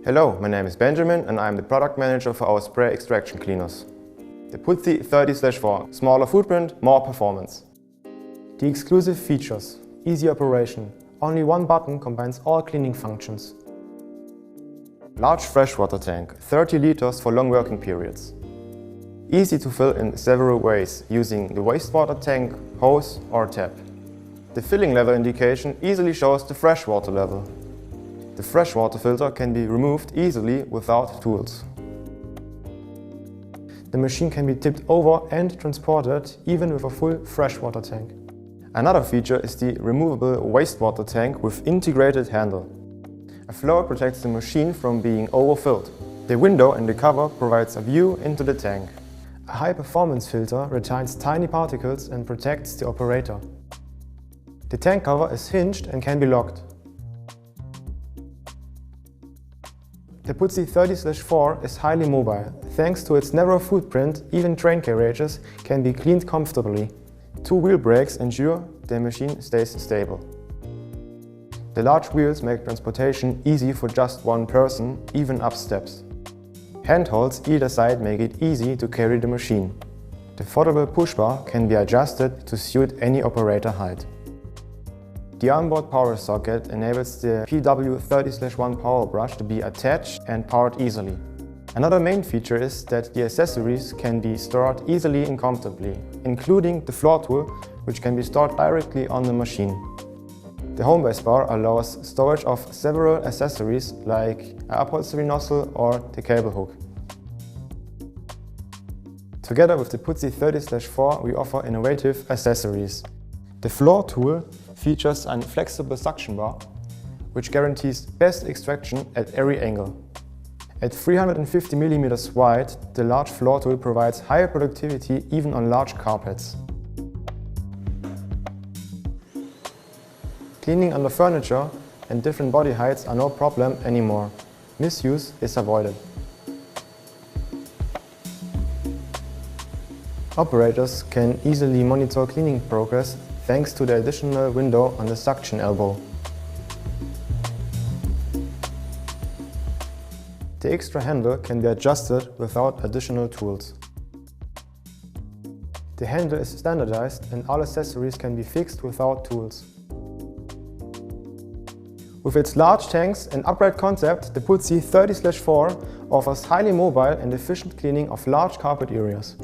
Hello, my name is Benjamin and I am the product manager for our spray extraction cleaners. The Puzzi 30/4, smaller footprint, more performance. The exclusive features: easy operation. Only one button combines all cleaning functions. Large freshwater tank, 30 liters for long working periods. Easy to fill in several ways, using the wastewater tank, hose or tap. The filling level indication easily shows the freshwater level. The freshwater filter can be removed easily without tools. The machine can be tipped over and transported even with a full freshwater tank. Another feature is the removable wastewater tank with integrated handle. A floor protects the machine from being overfilled. The window in the cover provides a view into the tank. A high-performance filter retains tiny particles and protects the operator. The tank cover is hinged and can be locked. The Puzzi 30/4 is highly mobile. Thanks to its narrow footprint, even train carriages can be cleaned comfortably. Two wheel brakes ensure the machine stays stable. The large wheels make transportation easy for just one person, even up steps. Handholds either side make it easy to carry the machine. The foldable push bar can be adjusted to suit any operator height. The onboard power socket enables the PW 30/1 power brush to be attached and powered easily. Another main feature is that the accessories can be stored easily and comfortably, including the floor tool, which can be stored directly on the machine. The home base bar allows storage of several accessories like an upholstery nozzle or the cable hook. Together with the Puzzi 30/4 we offer innovative accessories. The floor tool features a flexible suction bar, which guarantees best extraction at every angle. At 350 mm wide, the large floor tool provides higher productivity even on large carpets. Cleaning under furniture and different body heights are no problem anymore. Misuse is avoided. Operators can easily monitor cleaning progress thanks to the additional window on the suction elbow. The extra handle can be adjusted without additional tools. The handle is standardized and all accessories can be fixed without tools. With its large tanks and upright concept, the Puzzi 30/4 offers highly mobile and efficient cleaning of large carpet areas.